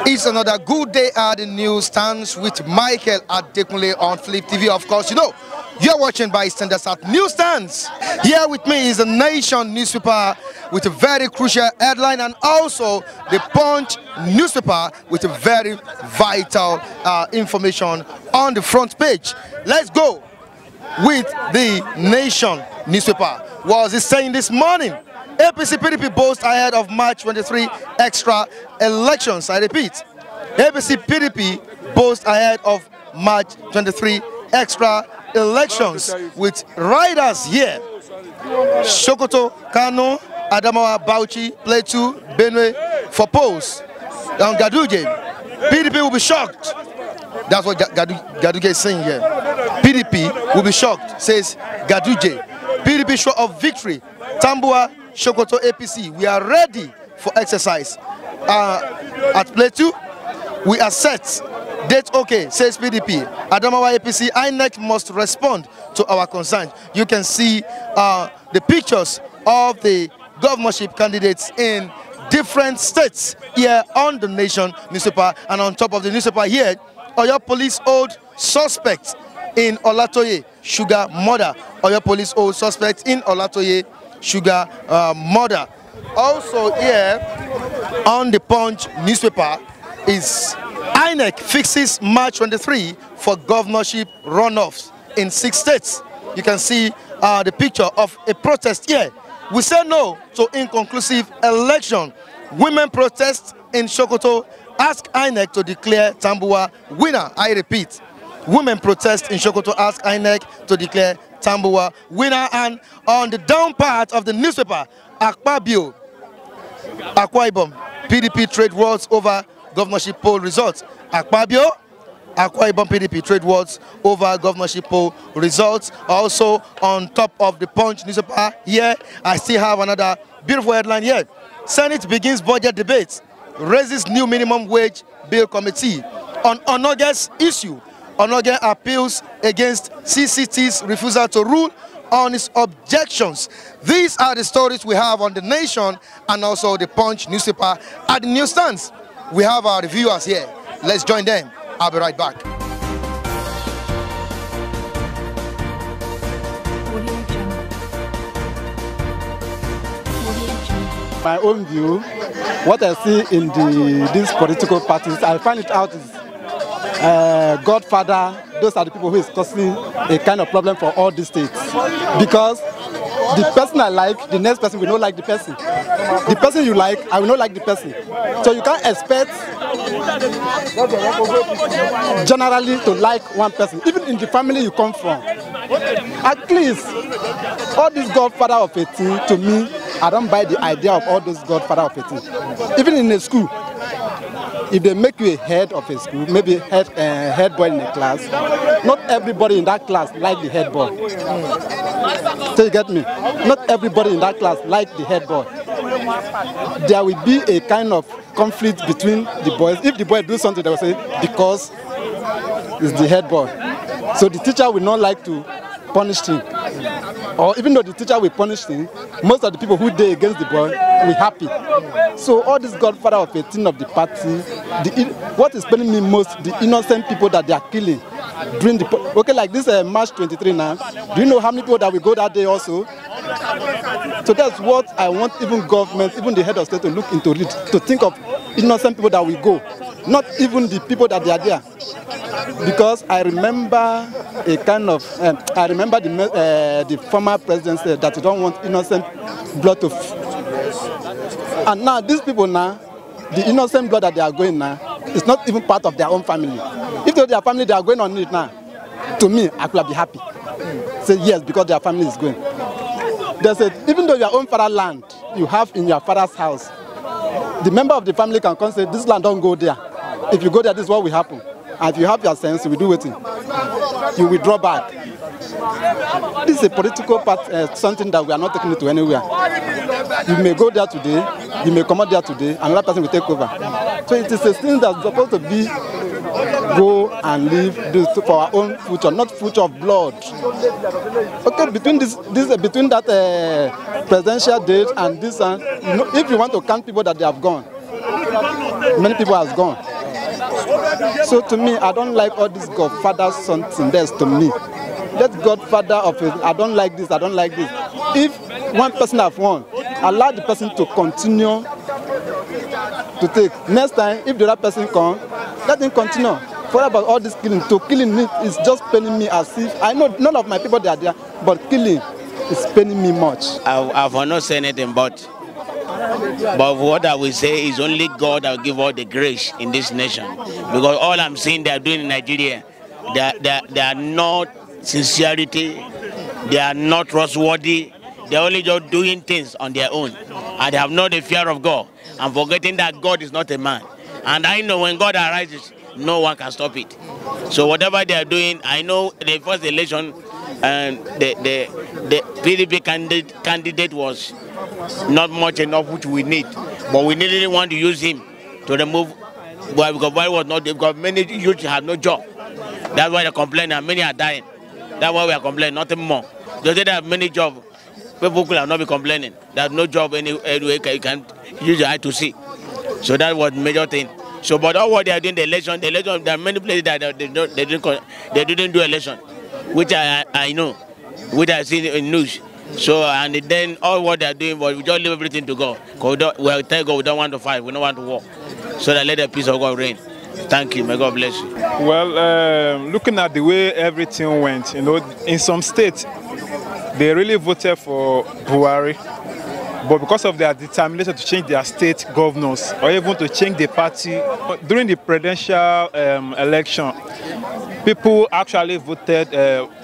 It's another good day at the newsstands with Michael Adekunle on Flip TV. Of course, you know, you're watching by Standards at Newsstands. Here with me is the Nation newspaper with a very crucial headline, and also the Punch newspaper with a very vital information on the front page. Let's go with the Nation newspaper. What was it saying this morning? APC PDP boast ahead of March 23 extra elections. I repeat, APC PDP boast ahead of March 23 extra elections with riders here: Sokoto, Kano, Adamawa, Bauchi, Plateau, Benue for polls. Down Gaduje, PDP will be shocked. That's what Gaduje is saying here. PDP will be shocked, says Gaduje. PDP sure of victory. Tambua, Sokoto, APC, we are ready for exercise. At Plateau, we are set. Date okay, says PDP. Adamawa APC, INEC must respond to our concerns. You can see the pictures of the governorship candidates in different states here on the Nation newspaper. And on top of the newspaper here, Oyo police hold suspects in Olatoye sugar murder. Oyo police hold suspects in Olatoye sugar murder. Also here on the Punch newspaper is INEC fixes March 23 for governorship runoffs in 6 states. You can see the picture of a protest here. We say no to inconclusive election. Women protest in Sokoto, ask INEC to declare Tambua winner. I repeat, women protest in Sokoto, ask INEC to declare Tambua winner. And on the down part of the newspaper, Akpabio, Akwa Ibom, PDP trade wars over governorship poll results. Akpabio, Akwa Ibom PDP trade wars over governorship poll results. Also on top of the Punch newspaper here, I still have another beautiful headline here. Senate begins budget debates, raises new minimum wage bill committee. On Onoge's issue, Onoge appeals against CCT's refusal to rule on its objections. These are the stories we have on the Nation and also the Punch newspaper. At the newsstands, we have our reviewers here. Let's join them. I'll be right back. My own view, what I see in these political parties, I find it out is Godfather. Those are the people who is causing a kind of problem for all these states. Because the person I like, the next person will not like the person. The person you like, I will not like the person. So you can't expect generally to like one person, even in the family you come from. At least, all this Godfather of a thing, to me, I don't buy the idea of all those Godfather of a thing. Even in a school, if they make you a head of a school, maybe head boy in a class, not everybody in that class like the head boy. So you get me? Not everybody in that class like the head boy. There will be a kind of conflict between the boys. If the boy do something, they will say, because it's the head boy. So the teacher will not like to punish him. Or even though the teacher will punish him, most of the people who did against the boy will happy. So all this Godfather of a thing of the party, what is paining me most, the innocent people that they are killing during the, okay, like this March 23 now, do you know how many people that will go that day also? So that's what I want even government, even the head of state to look into it, to think of innocent people that will go, not even the people that they are there. Because I remember a kind of, I remember the former president said that you don't want innocent blood to, and now these people now, the innocent blood that they are going now, is not even part of their own family. If their family, they are going on it now, to me, I could be happy. Say yes, because their family is going. They said, even though your own fatherland, you have in your father's house, the member of the family can come say, this land don't go there. If you go there, this is what will happen. And if you have your sense, you will do it. You withdraw back. This is a political part, something that we are not taking it to anywhere. You may go there today, you may come out there today, another person will take over. So it is a thing that's supposed to be go and live for our own future, not future of blood. Okay, between between that presidential date and this, if you want to count people that they have gone, many people has gone. So to me, I don't like all this Godfather something. That's to me. Let Godfather of it. I don't like this. I don't like this. If one person have won, allow the person to continue to take. Next time, if the other person comes, let him continue. For about all this killing, me is just paining me as if I know none of my people they are there, but killing is paining me much. I've not said anything, but what I will say is only God that will give all the grace in this nation. Because all I'm seeing they are doing in Nigeria, they are not sincerity, they are not trustworthy, they are only just doing things on their own. And they have not the fear of God and forgetting that God is not a man. And I know when God arises, no one can stop it. So whatever they are doing, I know the first election and the PDP candidate was not much enough which we need, but we didn't want to use him to remove. Why? Because why was not? Because many youth have no job. That's why they're complaining, and many are dying. That's why we are complaining, nothing more. They say they have many jobs. People could have not be complaining. There's no job anywhere you can use your eye to see. So that was the major thing. So, but all what they are doing, the election, there are many places that they didn't do election, which I know, which I see in news. So, and then all what they are doing, but we just leave everything to God. Because we tell God we don't want to fight, we don't want to war. So that let the peace of God reign. Thank you, may God bless you. Well, looking at the way everything went, in some states, they really voted for Buhari. But because of their determination to change their state governors or even to change the party, during the presidential election, people actually voted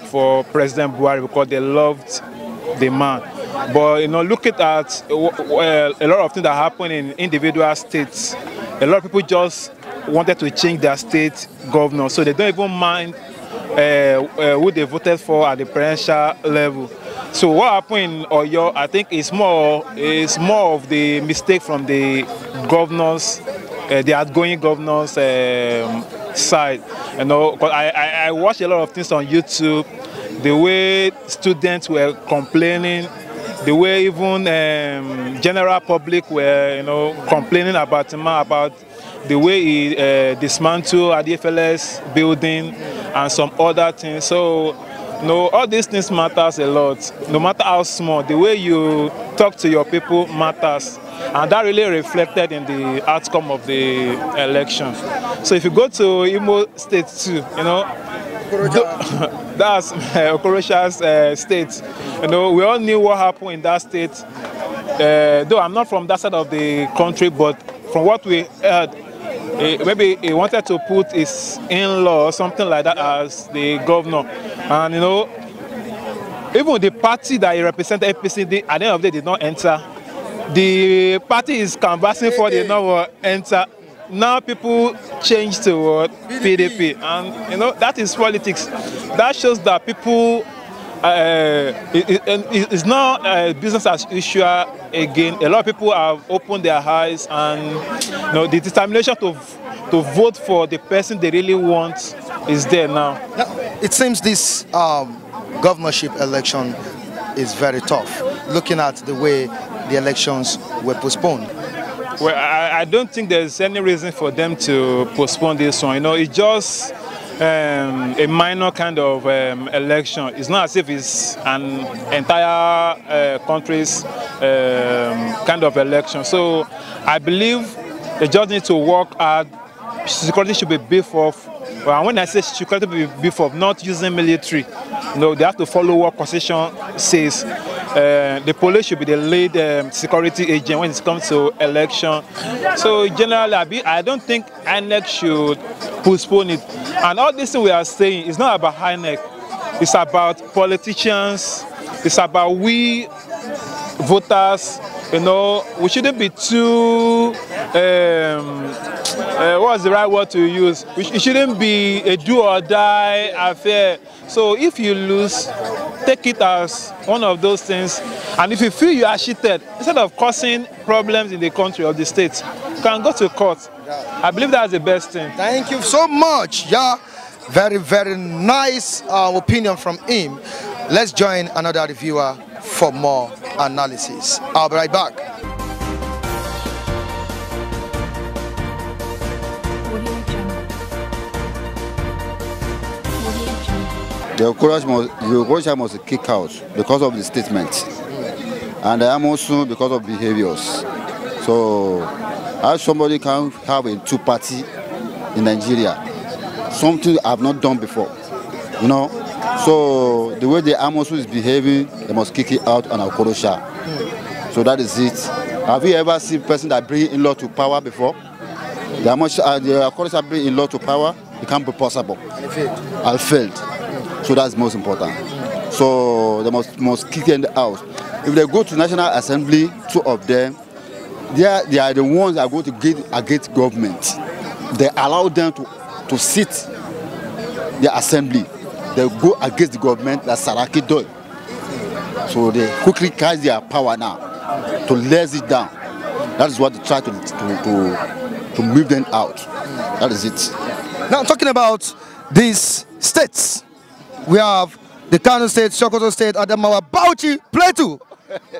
for President Buhari because they loved the man. But looking at a lot of things that happen in individual states, a lot of people just wanted to change their state governor, so they don't even mind who they voted for at the presidential level. So what happened in Oyo, I think, is more of the mistake from the governors, the outgoing governors' side. Because I watched a lot of things on YouTube, the way students were complaining, the way even general public were, complaining about him, about the way he dismantled ADFLS building and some other things. So, all these things matters a lot. No matter how small, the way you talk to your people matters. And that really reflected in the outcome of the election. So if you go to Imo State too, that's Okorocha's state. We all knew what happened in that state. Though I'm not from that side of the country, but from what we heard, maybe he wanted to put his in-law or something like that as the governor. And even the party that he represented, APC, at the end of the day did not enter. The party is canvassing for the number enter. Now people change to PDP, and that is politics. That shows that people it's not business as usual again. A lot of people have opened their eyes, and the determination to vote for the person they really want is there now. It seems this governorship election is very tough, looking at the way the elections were postponed. Well, I don't think there's any reason for them to postpone this one. It's just a minor kind of election. It's not as if it's an entire country's kind of election. So I believe they just need to work hard. Security should be beefed up. Well, when I say security should be beefed up, not using military. They have to follow what Constitution says. The police should be the lead security agent when it comes to election. So generally, I don't think INEC should postpone it. And all this thing we are saying is not about INEC. It's about politicians. It's about we voters. We shouldn't be too. What's the right word to use? It shouldn't be a do or die affair. So if you lose, take it as one of those things. And if you feel you are cheated, instead of causing problems in the country or the state, you can go to court. I believe that's the best thing. Thank you so much. Yeah, very, very nice opinion from him. Let's join another reviewer for more analysis. I'll be right back. The Okorocha must kick out because of the statement, and the Amosun because of behaviors. So, how somebody can have a two-party in Nigeria, something I've not done before, you know. So the way the Amosun is behaving, they must kick it out on Okorocha. So that is it. Have you ever seen a person that bring in-law to power before? The Okorocha bring in-law to power, it can't be possible. I failed. So that's most important. So they must kick them out. If they go to National Assembly, two of them, they are the ones that are going to get against government. They allow them to sit the assembly. They go against the government that Saraki does. So they quickly carry their power now to laze it down. That is what they try to move them out. That is it. Now talking about these states, we have the Kano State, Sokoto State, Adamawa, Bauchi, Plateau,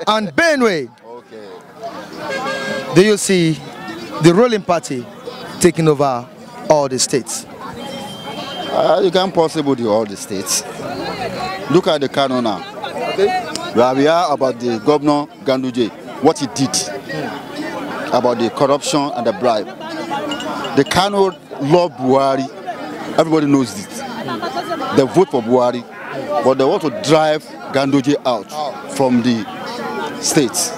and Benue. Okay. Do you see the ruling party taking over all the states? You can't possibly do all the states. Look at the Kano now. Okay. We are about the governor Ganduje, what he did about the corruption and the bribe. The Kano love Buhari. Everybody knows it. They vote for Buhari, but they want to drive Ganduje out from the states.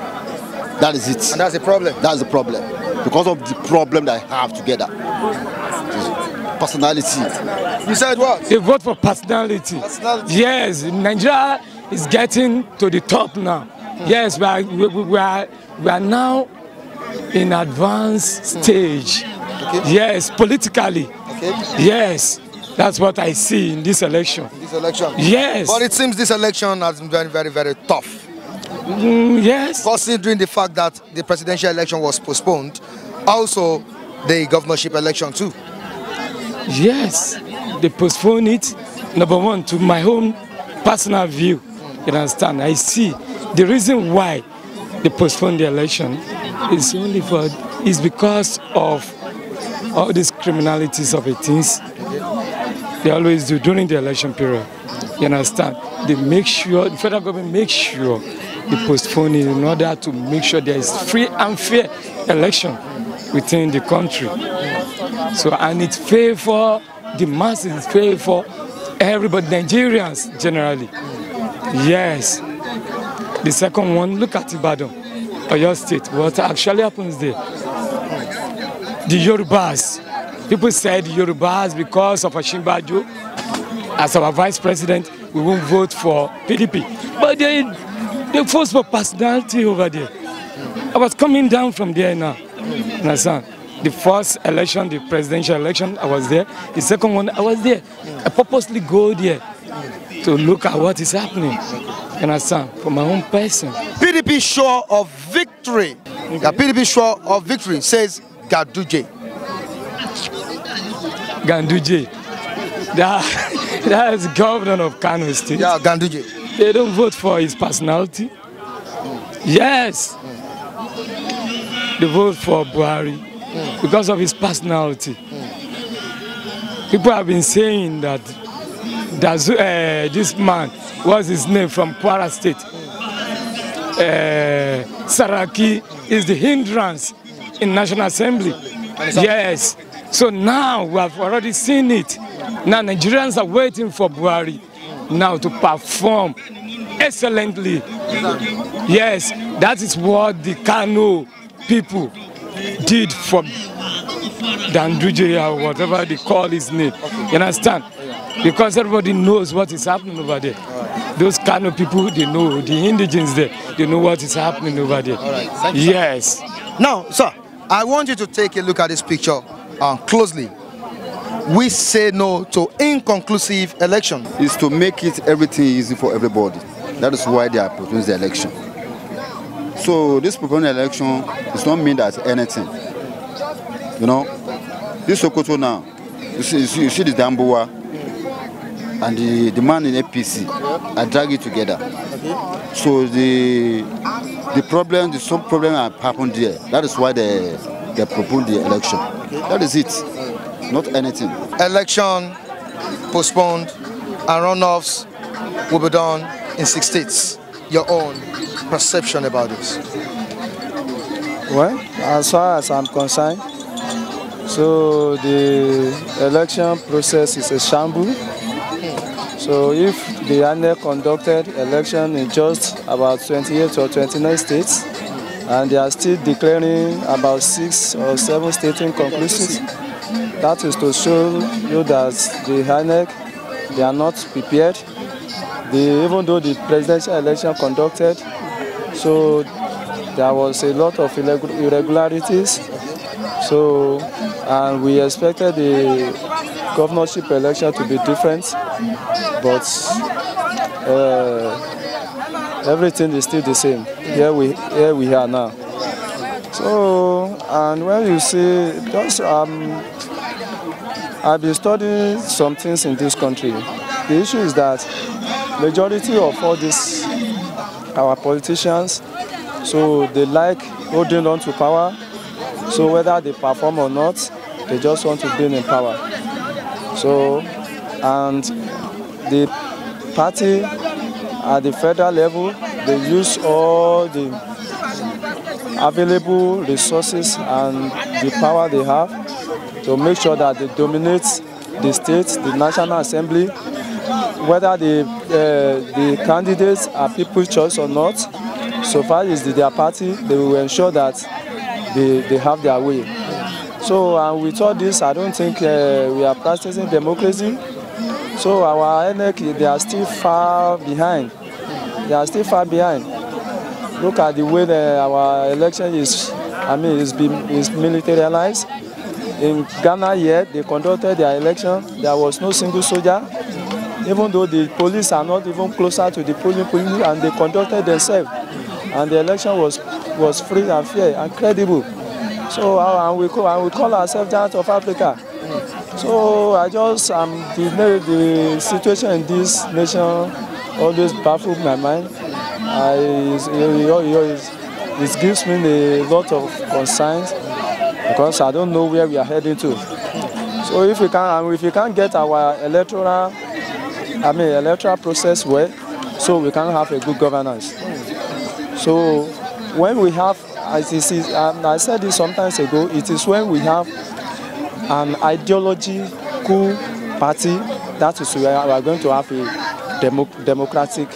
That is it. And that's the problem. That's the problem. Because of the problem that I have together. Personality. You said what? They vote for personality. Yes, Nigeria is getting to the top now. Yes, we are now in advanced stage. Okay. Yes, politically. Okay. Yes, that's what I see in this election. This election? Yes. But it seems this election has been very, very, very tough. Yes. Considering the fact that the presidential election was postponed, also the governorship election too. Yes, they postponed it. Number one, to my own personal view, you understand, I see the reason why they postponed the election is because of all these criminalities of the things they always do during the election period. You understand? They make sure, the federal government makes sure they postpone it in order to make sure there is free and fair election within the country. So, and it favors the masses, it favors everybody, Nigerians generally. Yes. The second one, look at Ibadan, Oyo State. What actually happens there? The Yorubas. People said Yorubas, because of Osinbajo, as our vice president, we won't vote for PDP. But they vote for personality over there. I was coming down from there now. Understand? The first election, the presidential election, I was there. The second one, I was there. I purposely go there to look at what is happening. You understand? For my own person. PDP sure of victory. The PDP sure of victory, says Ganduje. Ganduje. That is governor of Kano State. Yeah, Ganduje. They don't vote for his personality. Yes. They vote for Buhari because of his personality. People have been saying that this man, what's his name, from Kwara State, Saraki, is the hindrance in National Assembly. Yes. So now we have already seen it. Now Nigerians are waiting for Buhari now to perform excellently. Yes, that is what the Kano people did for Ganduje or whatever they call his name. You understand? Because everybody knows what is happening over there. Those Kano people, they know, the indigenous there, they know what is happening over there. Thank you, yes. Now, sir, I want you to take a look at this picture closely. We say no to inconclusive election. It's to make it everything easy for everybody. That is why they are proposing the election. So this proposed election does not mean that anything. You know, this Sokoto now, you see the Damboa and the man in APC, I drag it together. So some problem have happened there. That is why they proposed the election. That is it, not anything. Election postponed, and runoffs will be done in 6 states. Your own perception about this? Well, as far as I'm concerned, so the election process is a shambles. So if the INEC conducted election in just about 28 or 29 states, and they are still declaring about 6 or 7 states inconclusive, that is to show you that the INEC, they are not prepared. Even though the presidential election conducted, so there was a lot of irregularities. So, and we expected the governorship election to be different, but everything is still the same. Here we are now. So, and when you see, just I've been studying some things in this country. The issue is that majority of all these our politicians, so they like holding on to power. So whether they perform or not, they just want to be in power. So, and the party at the federal level, they use all the available resources and the power they have to make sure that they dominate the state, the National Assembly. Whether the candidates are people's choice or not, so far as their party, they will ensure that they have their way. So, and with all this, I don't think we are practicing democracy. So our INEC, they are still far behind. They are still far behind. Look at the way our election is militarized. In Ghana here, they conducted their election. There was no single soldier. Even though the police are not even closer to the polling place, and they conducted themselves. And the election was free and fair and credible. So and we call ourselves Giant of Africa. So I just the situation in this nation always baffles my mind. It gives me a lot of concerns because I don't know where we are heading to. So if we can get our electoral process well, so we can have a good governance. So when we have, I said this sometimes ago, it is when we have an ideological party, that is where we are going to have a democratic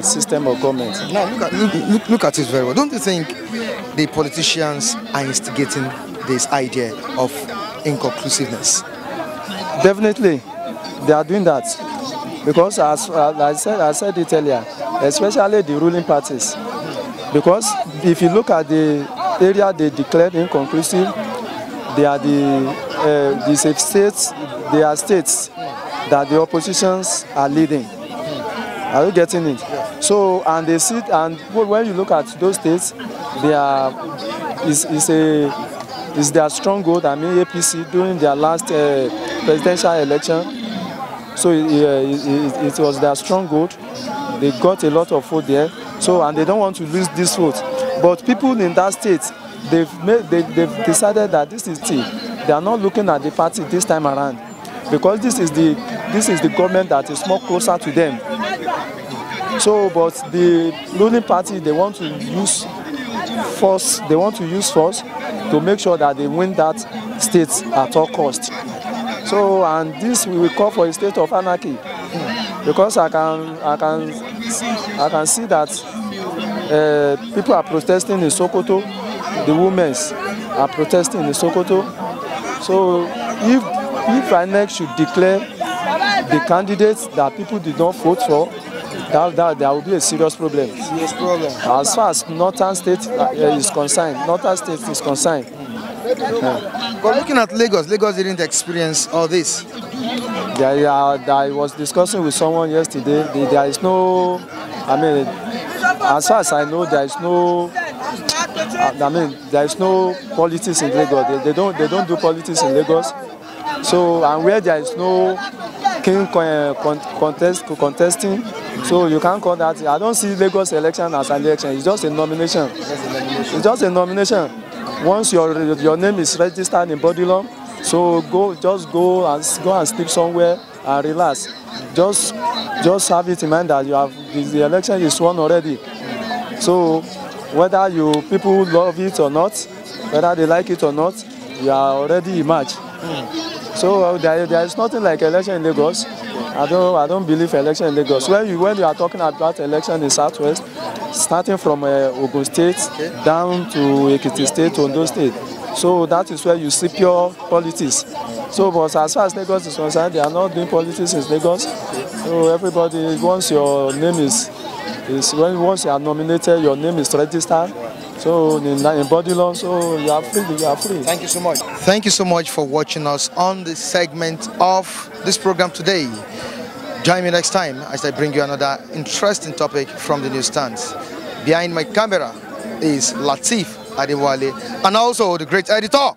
system of government. Now look at it very well. Don't you think the politicians are instigating this idea of inconclusiveness? Definitely, they are doing that. Because as I said it earlier, especially the ruling parties. Because if you look at the area they declared inconclusive, they are states that the oppositions are leading. Are you getting it? So, and they sit, and when you look at those states, they are is their stronghold. APC during their last presidential election. So it was their stronghold. They got a lot of vote there. So, and they don't want to lose this vote. But people in that state, they've decided that this is tea. They are not looking at the party this time around, because this is the government that is more closer to them. So, but the ruling party, they want to use force. They want to use force to make sure that they win that state at all costs. So, and this we will call for a state of anarchy, because I can see that people are protesting in Sokoto. The women are protesting in Sokoto. So, if INEC should declare the candidates that people did not vote for, that there will be a serious problem. As far as Northern State is concerned, But looking at Lagos didn't experience all this. I was discussing with someone yesterday. There is no, as far as I know, there is no. There is no politics in Lagos. They don't do politics in Lagos. So, and where there is no king contesting, so you can't call that. I don't see Lagos election as an election. It's just a nomination. It's just a nomination. Once your name is registered in body law, So just go and sleep somewhere and relax. Just have it in mind that you have the election is won already. So whether people love it or not, whether they like it or not, you are already emerged. So there is nothing like election in Lagos. I don't believe election in Lagos. When you are talking about election in Southwest, starting from Ogun State down to Ekiti State, Ondo State. So that is where you see pure politics. So, but as far as Lagos is concerned, they are not doing politics in Lagos. So everybody, once your name once you are nominated, your name is registered. So in body law, so you are free. Thank you so much. Thank you so much for watching us on this segment of this program today. Join me next time as I bring you another interesting topic from the newsstands. Behind my camera is Latif Adewale and also the great editor,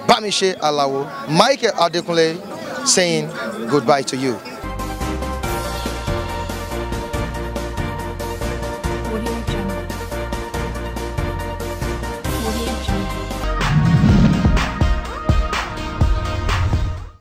Bamishe Alawo, Michael Adekunle, saying goodbye to you.